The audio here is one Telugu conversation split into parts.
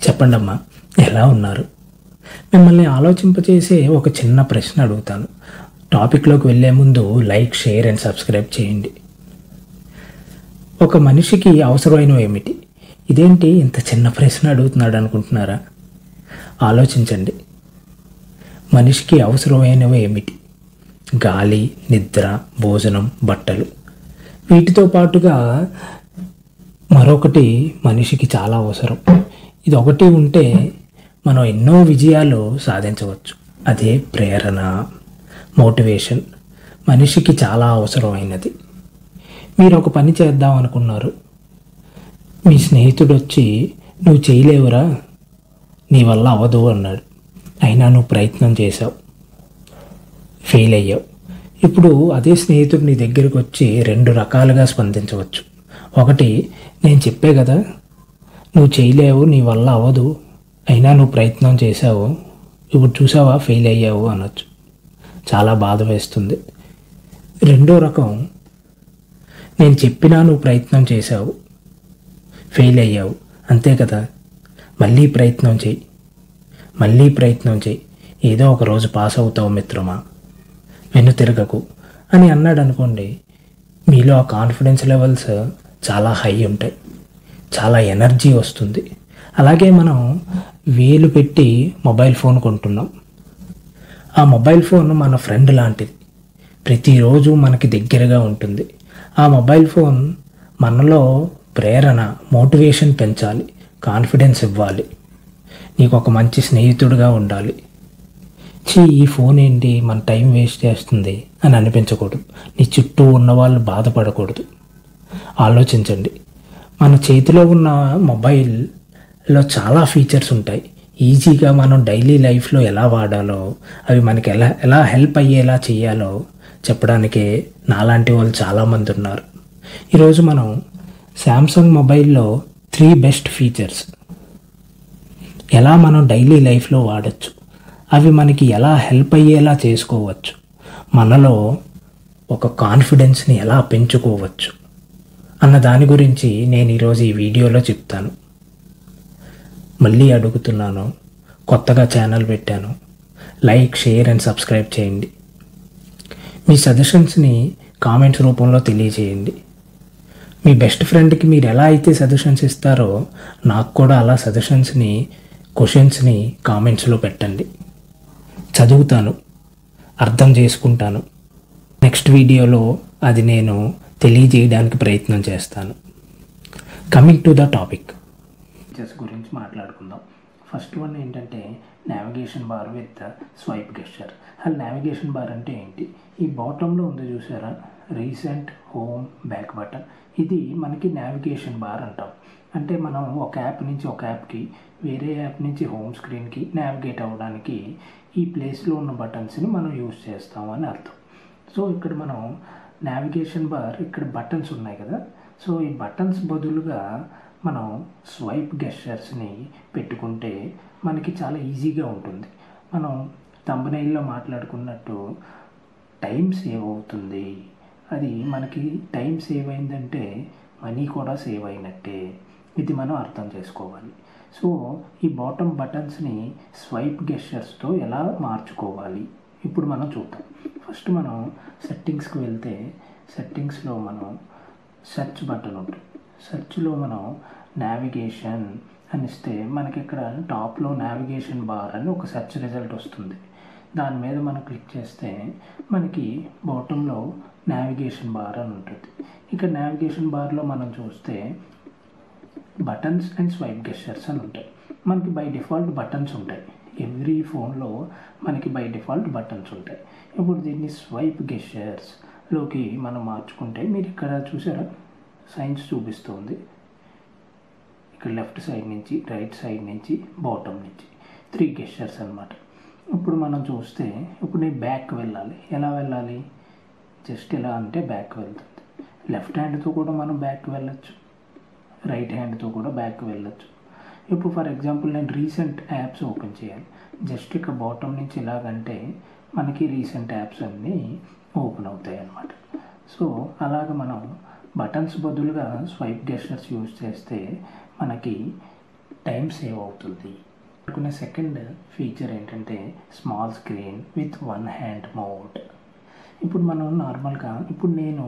చెప్పండమ్మా, ఎలా ఉన్నారు? మిమ్మల్ని ఆలోచింపచేసే ఒక చిన్న ప్రశ్న అడుగుతాను. టాపిక్లోకి వెళ్ళే ముందు లైక్, షేర్ అండ్ సబ్స్క్రైబ్ చేయండి. ఒక మనిషికి అవసరమైనవి ఏమిటి? ఇదేంటి ఇంత చిన్న ప్రశ్న అడుగుతున్నాడు అనుకుంటున్నారా? ఆలోచించండి. మనిషికి అవసరమైనవి ఏమిటి? గాలి, నిద్ర, భోజనం, బట్టలు. వీటితో పాటుగా మరొకటి మనిషికి చాలా అవసరం. ఇది ఒకటి ఉంటే మనం ఎన్నో విజయాలు సాధించవచ్చు. అదే ప్రేరణ, మోటివేషన్. మనిషికి చాలా అవసరమైనది. మీరు ఒక పని చేద్దాం అనుకున్నారు. మీ స్నేహితుడు వచ్చి నువ్వు చేయలేవురా, నీ వల్ల అవ్వదు అన్నాడు. అయినా నువ్వు ప్రయత్నం చేసావు, ఫెయిల్ అయ్యావు. ఇప్పుడు అదే స్నేహితుడు నీ దగ్గరికి వచ్చి రెండు రకాలుగా స్పందించవచ్చు. ఒకటి, నేను చెప్పే కదా నువ్వు చేయలేవు, నీ వల్ల అవ్వదు, అయినా నువ్వు ప్రయత్నం చేసావు, ఇప్పుడు చూసావా ఫెయిల్ అయ్యావు అనొచ్చు. చాలా బాధ వేస్తుంది. రెండో రకం, నేను చెప్పినా నువ్వు ప్రయత్నం చేసావు, ఫెయిల్ అయ్యావు, అంతే కదా, మళ్ళీ ప్రయత్నం చేయి, మళ్ళీ ప్రయత్నం చేయి, ఏదో ఒక రోజు పాస్ అవుతావు మిత్రమా, వెన్ను తిరగకు అని అన్నాడు అనుకోండి. మీలో ఆ కాన్ఫిడెన్స్ లెవెల్స్ చాలా హై ఉంటాయి, చాలా ఎనర్జీ వస్తుంది. అలాగే మనం వేలు పెట్టి మొబైల్ ఫోన్ కొంటున్నాం. ఆ మొబైల్ ఫోన్ మన ఫ్రెండ్ లాంటిది, ప్రతిరోజు మనకి దగ్గరగా ఉంటుంది. ఆ మొబైల్ ఫోన్ మనలో ప్రేరణ, మోటివేషన్ పెంచాలి, కాన్ఫిడెన్స్ ఇవ్వాలి, నీకు ఒక మంచి స్నేహితుడిగా ఉండాలి. ఈ ఫోన్ ఏంటి మన టైం వేస్ట్ చేస్తుంది అని అనిపించకూడదు. నీ చుట్టూ ఉన్న వాళ్ళు బాధపడకూడదు. ఆలోచించండి. మన చేతిలో ఉన్న మొబైల్లో చాలా ఫీచర్స్ ఉంటాయి. ఈజీగా మనం డైలీ లైఫ్లో ఎలా వాడాలో, అవి మనకి ఎలా హెల్ప్ అయ్యేలా చేయాలో చెప్పడానికే నాలాంటి వాళ్ళు చాలామంది ఉన్నారు. ఈరోజు మనం శాంసంగ్ మొబైల్లో 3 బెస్ట్ ఫీచర్స్ ఎలా మనం డైలీ లైఫ్లో వాడచ్చు, అవి మనకి ఎలా హెల్ప్ అయ్యేలా చేసుకోవచ్చు, మనలో ఒక కాన్ఫిడెన్స్ని ఎలా పెంచుకోవచ్చు అన్న దాని గురించి నేను ఈరోజు ఈ వీడియోలో చెప్తాను. మళ్ళీ అడుగుతున్నాను, కొత్తగా ఛానల్ పెట్టాను, లైక్, షేర్ అండ్ సబ్స్క్రైబ్ చేయండి. మీ సజెషన్స్ని కామెంట్స్ రూపంలో తెలియజేయండి. మీ బెస్ట్ ఫ్రెండ్కి మీరు ఎలా అయితే సజెషన్స్ ఇస్తారో నాకు కూడా అలా సజెషన్స్ని, క్వశ్చన్స్ని కామెంట్స్లో పెట్టండి. చదువుతాను, అర్థం చేసుకుంటాను. నెక్స్ట్ వీడియోలో అది నేను తెలియజేయడానికి ప్రయత్నం చేస్తాను. Coming to the topic, features గురించి మాట్లాడుకుందాం. ఫస్ట్ వన్ ఏంటంటే navigation bar with swipe gesture. అసలు నావిగేషన్ బార్ అంటే ఏంటి? ఈ బాటంలో ఉంది చూసారా, రీసెంట్, హోమ్, బ్యాక్ బటన్. ఇది మనకి నావిగేషన్ బార్ అంటాం. అంటే మనం ఒక యాప్ నుంచి ఒక యాప్కి, వేరే యాప్ నుంచి హోమ్ స్క్రీన్కి నావిగేట్ అవ్వడానికి ఈ ప్లేస్లో ఉన్న బటన్స్ని మనం యూజ్ చేస్తామని అర్థం. సో ఇక్కడ మనం నావిగేషన్ బార్, ఇక్కడ బటన్స్ ఉన్నాయి కదా, సో ఈ బటన్స్ బదులుగా మనం స్వైప్ గెస్చర్స్ని పెట్టుకుంటే మనకి చాలా ఈజీగా ఉంటుంది. మనం థంబ్నెయిల్లో మాట్లాడుకున్నట్టు టైం సేవ్ అవుతుంది. అది మనకి టైం సేవ్ అయిందంటే మనీ కూడా సేవ్ అయినట్టే. ఇది మనం అర్థం చేసుకోవాలి. సో ఈ బాటమ్ బటన్స్ని స్వైప్ గెస్చర్స్తో ఎలా మార్చుకోవాలి ఇప్పుడు మనం చూద్దాం. ఫస్ట్ మనం సెట్టింగ్స్కి వెళ్తే, సెట్టింగ్స్లో మనం సెర్చ్ బటన్ ఉంటుంది. సెర్చ్లో మనం నావిగేషన్ అని ఇస్తే మనకి ఇక్కడ టాప్లో నావిగేషన్ బార్ అని ఒక సెర్చ్ రిజల్ట్ వస్తుంది. దాని మీద మనం క్లిక్ చేస్తే మనకి బాటంలో నావిగేషన్ బార్ అని ఉంటుంది. ఇక్కడ నావిగేషన్ బార్లో మనం చూస్తే బటన్స్ అండ్ స్వైప్ గెస్చర్స్ అని ఉంటాయి. మనకి బై డిఫాల్ట్ బటన్స్ ఉంటాయి. ఎవ్రీ ఫోన్లో మనకి బై డిఫాల్ట్ బటన్స్ ఉంటాయి. ఇప్పుడు దీన్ని స్వైప్ గెస్చర్స్లోకి మనం మార్చుకుంటే, మీరు ఇక్కడ చూసారా సైన్స్ చూపిస్తుంది. ఇక్కడ లెఫ్ట్ సైడ్ నుంచి, రైట్ సైడ్ నుంచి, బాటమ్ నుంచి 3 గెస్చర్స్ అనమాట. ఇప్పుడు మనం చూస్తే, ఇప్పుడు నేను బ్యాక్ వెళ్ళాలి. ఎలా వెళ్ళాలి? జస్ట్ ఎలా అంటే బ్యాక్ వెళ్తుంది. లెఫ్ట్ హ్యాండ్తో కూడా మనం బ్యాక్ వెళ్ళచ్చు, రైట్ హ్యాండ్తో కూడా బ్యాక్ వెళ్ళచ్చు. ఇప్పుడు ఫర్ ఎగ్జాంపుల్ నేను రీసెంట్ యాప్స్ ఓపెన్ చేయాలి. జస్ట్ ఇక బాటమ్ నుంచి ఇలాగంటే మనకి రీసెంట్ యాప్స్ అన్నీ ఓపెన్ అవుతాయి అన్నమాట. సో అలాగ మనం బటన్స్ బదులుగా స్వైప్ గెస్చర్స్ యూజ్ చేస్తే మనకి టైం సేవ్ అవుతుంది. అనుకునే సెకండ్ ఫీచర్ ఏంటంటే small screen with one hand mode. ఇప్పుడు మనం నార్మల్గా ఇప్పుడు నేను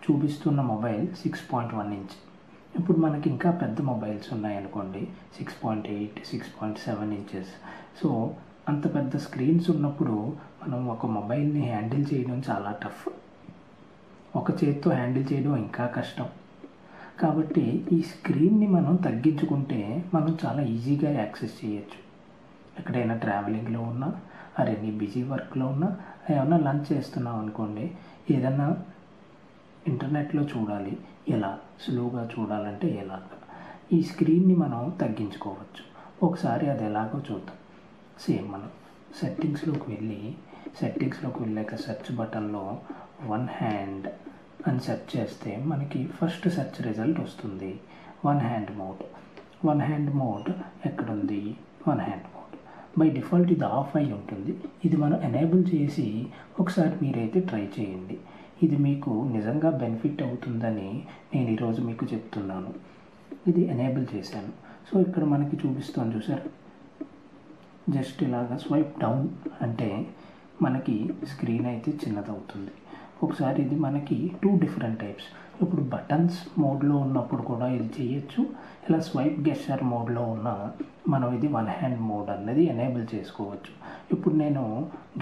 చూపిస్తున్న మొబైల్ 6.1 ఇంచ్. ఇప్పుడు మనకి ఇంకా పెద్ద మొబైల్స్ ఉన్నాయనుకోండి 6.8, 6.7 ఇంచెస్. సో అంత పెద్ద స్క్రీన్స్ ఉన్నప్పుడు మనం ఒక మొబైల్ని హ్యాండిల్ చేయడం చాలా టఫ్. ఒక చేత్తో హ్యాండిల్ చేయడం ఇంకా కష్టం. కాబట్టి ఈ స్క్రీన్ని మనం తగ్గించుకుంటే మనం చాలా ఈజీగా యాక్సెస్ చేయొచ్చు. ఎక్కడైనా ట్రావెలింగ్లో ఉన్నా, ఎనీ బిజీ వర్క్లో ఉన్నా, ఏమన్నా లంచ్ చేస్తున్నాం అనుకోండి, ఏదన్నా ఇంటర్నెట్లో చూడాలి, ఎలా స్లోగా చూడాలంటే ఎలాగా ఈ స్క్రీన్ని మనం తగ్గించుకోవచ్చు. ఒకసారి అది ఎలాగో చూద్దాం. సేమ్ మనం సెట్టింగ్స్లోకి వెళ్ళాక సెర్చ్ బటన్లో వన్ హ్యాండ్ అని సెర్చ్ చేస్తే మనకి ఫస్ట్ సెర్చ్ రిజల్ట్ వస్తుంది. వన్ హ్యాండ్ మోడ్ ఎక్కడుంది? One hand mode by default ఇది ఆఫ్ అయి ఉంటుంది. ఇది మనం ఎనేబుల్ చేసి ఒకసారి మీరైతే ట్రై చేయండి. ఇది మీకు నిజంగా బెనిఫిట్ అవుతుందని నేను ఈరోజు మీకు చెప్తున్నాను. ఇది ఎనేబుల్ చేశాను. సో ఇక్కడ మనకి చూపిస్తాను చూసారు, జస్ట్ ఇలాగా స్వైప్ డౌన్ అంటే మనకి స్క్రీన్ అయితే చిన్నదవుతుంది. ఒకసారి ఇది మనకి 2 డిఫరెంట్ టైప్స్. ఇప్పుడు బటన్స్ మోడ్లో ఉన్నప్పుడు కూడా ఇది చేయొచ్చు. ఇలా స్వైప్ గెస్చర్ మోడ్లో ఉన్న మనం ఇది వన్ హ్యాండ్ మోడ్ అన్నది ఎనేబుల్ చేసుకోవచ్చు. ఇప్పుడు నేను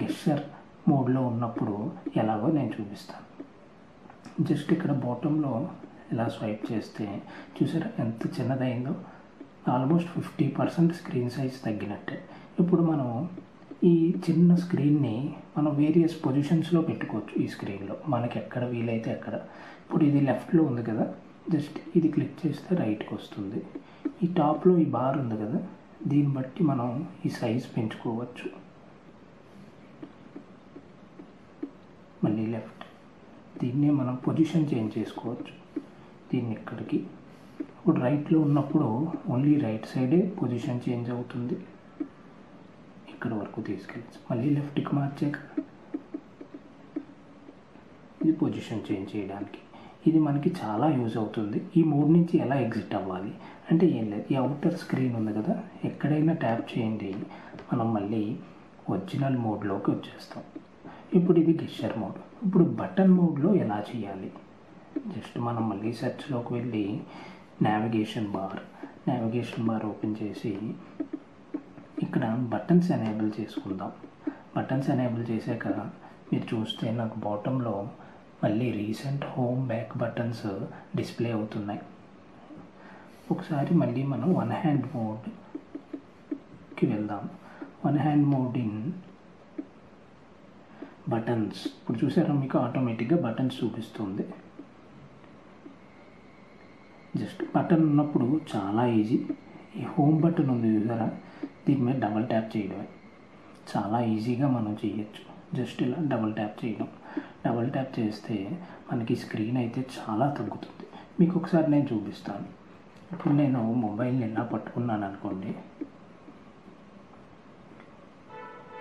గెస్చర్ మోడ్లో ఉన్నప్పుడు ఎలాగో నేను చూపిస్తాను. జస్ట్ ఇక్కడ బాటంలో ఇలా స్వైప్ చేస్తే చూసారా ఎంత చిన్నదైందో. ఆల్మోస్ట్ 50% స్క్రీన్ సైజ్ తగ్గినట్టే. ఇప్పుడు మనం ఈ చిన్న స్క్రీన్ని మనం వేరియస్ పొజిషన్స్లో పెట్టుకోవచ్చు. ఈ స్క్రీన్లో మనకి ఎక్కడ వీలైతే అక్కడ. ఇప్పుడు ఇది లెఫ్ట్లో ఉంది కదా, జస్ట్ ఇది క్లిక్ చేస్తే రైట్కి వస్తుంది. ఈ టాప్లో ఈ బార్ ఉంది కదా, దీన్ని బట్టి మనం ఈ సైజ్ పెంచుకోవచ్చు. మళ్ళీ లెఫ్ట్, దీన్నే మనం పొజిషన్ చేంజ్ చేసుకోవచ్చు. దీన్ని ఇక్కడికి. ఇప్పుడు రైట్లో ఉన్నప్పుడు ఓన్లీ రైట్ సైడే పొజిషన్ చేంజ్ అవుతుంది. ఇక్కడ వరకు తీసుకెళ్ళచ్చు. మళ్ళీ లెఫ్ట్కి మార్చాక ఇది పొజిషన్ చేంజ్ చేయడానికి. ఇది మనకి చాలా యూజ్ అవుతుంది. ఈ మోడ్ నుంచి ఎలా ఎగ్జిట్ అవ్వాలి అంటే ఏం లేదు, ఈ అవుటర్ స్క్రీన్ ఉంది కదా, ఎక్కడైనా ట్యాప్ చేయండి, మనం మళ్ళీ ఒరిజినల్ మోడ్లోకి వచ్చేస్తాం. ఇప్పుడు ఇది గెస్చర్ మోడ్. ఇప్పుడు బటన్ మోడ్లో ఎలా చేయాలి? జస్ట్ మనం మళ్ళీ సెర్చ్లోకి వెళ్ళి నావిగేషన్ బార్ ఓపెన్ చేసి ఇక్కడ బటన్స్ ఎనేబుల్ చేసుకుందాం. బటన్స్ ఎనేబుల్ చేశాక మీరు చూస్తే నాకు బాటంలో మళ్ళీ recent, home, back buttons display అవుతున్నాయి. ఒకసారి మళ్ళీ మనం వన్ హ్యాండ్ మోడ్కి వెళ్దాం. One hand mode in buttons. ఇప్పుడు చూసారా మీకు ఆటోమేటిక్గా బటన్స్ చూపిస్తుంది. జస్ట్ బటన్ ఉన్నప్పుడు చాలా ఈజీ. ఈ హోమ్ బటన్ ఉంది చూసారా, దీని మీద డబల్ ట్యాప్ చేయడమే. చాలా ఈజీగా మనం చేయొచ్చు. జస్ట్ ఇలా డబల్ ట్యాప్ చేస్తే మనకి స్క్రీన్ అయితే చాలా తగ్గుతుంది. మీకు ఒకసారి నేను చూపిస్తాను. ఇప్పుడు నేను మొబైల్ని ఇలా పట్టుకున్నాను అనుకోండి,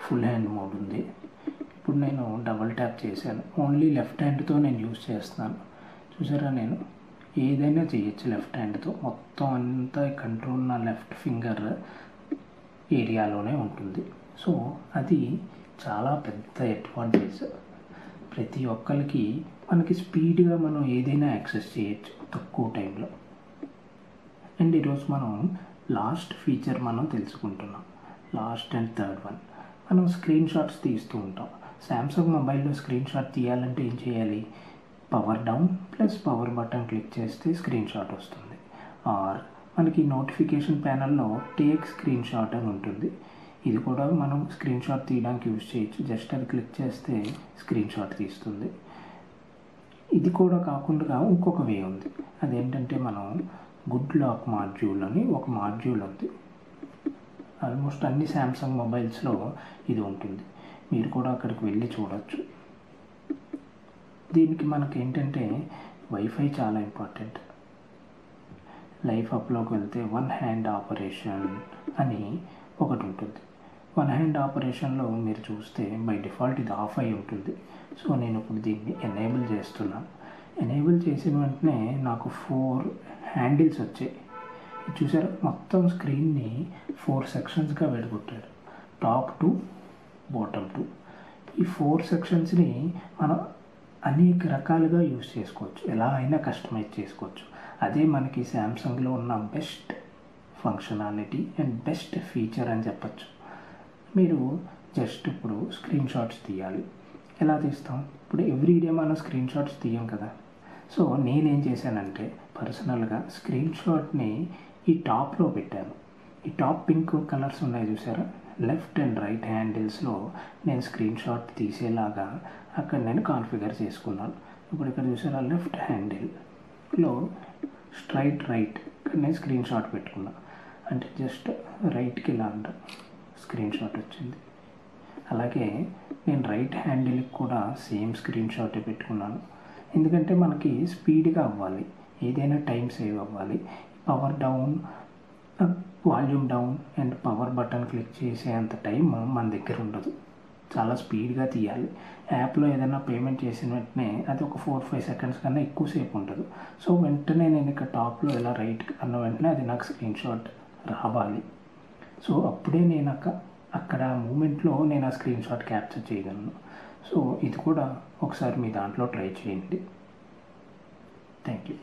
ఫుల్ హ్యాండ్ మోడ్ ఉంది. ఇప్పుడు నేను డబల్ ట్యాప్ చేశాను. ఓన్లీ లెఫ్ట్ హ్యాండ్తో నేను యూజ్ చేస్తున్నాను. చూసారా, నేను ఏదైనా చేయొచ్చు లెఫ్ట్ హ్యాండ్తో. మొత్తం అంతా కంట్రోల్ నా లెఫ్ట్ ఫింగర్ ఏరియాలోనే ఉంటుంది. సో అది చాలా పెద్ద అడ్వాంటేజ్. ప్రతి ఒక్కరికి మనకి స్పీడ్గా మనం ఏదైనా యాక్సెస్ చేయొచ్చు తక్కువ టైంలో. అండ్ ఈరోజు మనం లాస్ట్ ఫీచర్ మనం తెలుసుకుంటున్నాం. లాస్ట్ అండ్ థర్డ్ వన్, మనం స్క్రీన్ షాట్స్ తీస్తూ ఉంటాం. శాంసంగ్ మొబైల్లో స్క్రీన్ షాట్ తీయాలంటే ఏం చేయాలి? Power down plus power button click చేస్తే స్క్రీన్ షాట్ వస్తుంది. ఆర్ మనకి నోటిఫికేషన్ ప్యానల్లో టేక్ స్క్రీన్ షాట్ అని ఉంటుంది. ఇది కూడా మనం స్క్రీన్ షాట్ తీయడానికి యూజ్ చేయొచ్చు. జస్ట్ అది క్లిక్ చేస్తే స్క్రీన్ షాట్ తీస్తుంది. ఇది కూడా కాకుండా ఇంకొక వే ఉంది. అదేంటంటే మనం గుడ్ లాక్ మాడ్యూల్ అని ఒక మాడ్యూల్ ఉంది. ఆల్మోస్ట్ అన్ని శాంసంగ్ మొబైల్స్లో ఇది ఉంటుంది. మీరు కూడా అక్కడికి వెళ్ళి చూడవచ్చు. దీనికి మనకి ఏంటంటే వైఫై చాలా ఇంపార్టెంట్. లైఫ్ అప్లోకి వెళ్తే వన్ హ్యాండ్ ఆపరేషన్ అని ఒకటి ఉంటుంది. వన్ హ్యాండ్ ఆపరేషన్లో మీరు చూస్తే బై డిఫాల్ట్ ఇది ఆఫ్ అయి ఉంటుంది. సో నేను ఇప్పుడు దీన్ని ఎనేబుల్ చేస్తున్నాను. ఎనేబుల్ చేసిన వెంటనే నాకు 4 హ్యాండిల్స్ వచ్చాయి. ఇది చూసారా, మొత్తం స్క్రీన్ని 4 సెక్షన్స్గా విడగొట్టాడు, టాప్ టు బాటమ్ టు. ఈ 4 సెక్షన్స్ని మనం అనేక రకాలుగా యూస్ చేసుకోవచ్చు, ఎలా అయినా కస్టమైజ్ చేసుకోవచ్చు. అదే మనకి శాంసంగ్లో ఉన్న best functionality and best feature అని చెప్పచ్చు. మీరు జస్ట్ ఇప్పుడు స్క్రీన్ షాట్స్ తీయాలి. ఎలా తీస్తాం? ఇప్పుడు ఎవ్రీడే మనం స్క్రీన్ షాట్స్ తీయం కదా. సో నేనేం చేశానంటే పర్సనల్గా స్క్రీన్ షాట్ని ఈ టాప్లో పెట్టాను. ఈ టాప్ పింక్ కలర్స్ ఉన్నాయి చూసారా, లెఫ్ట్ అండ్ రైట్ హ్యాండిల్స్లో నేను స్క్రీన్ షాట్ తీసేలాగా అక్కడ నేను కాన్ఫిగర్ చేసుకున్నాను. ఇప్పుడు ఇక్కడ చూసారా, లెఫ్ట్ హ్యాండిల్లో స్ట్రైట్ రైట్ ఇక్కడ నేను స్క్రీన్ షాట్ పెట్టుకున్నాను. అంటే జస్ట్ రైట్కి ఇలా అంట స్క్రీన్ షాట్ వచ్చింది. అలాగే నేను రైట్ హ్యాండిల్కి కూడా సేమ్ స్క్రీన్ షాటే పెట్టుకున్నాను. ఎందుకంటే మనకి స్పీడ్గా అవ్వాలి, ఏదైనా టైం సేవ్ అవ్వాలి. Power down, volume down and power button click చేసే అంత టైం మన దగ్గర ఉండదు, చాలా స్పీడ్గా తీయాలి. యాప్లో ఏదైనా పేమెంట్ చేసిన వెంటనే అది ఒక 4-5 సెకండ్స్ కన్నా ఎక్కువసేపు ఉంటుంది. సో వెంటనే నేను ఇక్కడ టాప్లో ఇలా రైట్ అన్న వెంటనే అది నాకు స్క్రీన్ షాట్ రావాలి. సో అప్పుడే నేను అక్కడ మూమెంట్లో నేను ఆ స్క్రీన్ షాట్ క్యాప్చర్ చేయగలను. సో ఇది కూడా ఒకసారి మీ దాంట్లో ట్రై చేయండి. Thank you.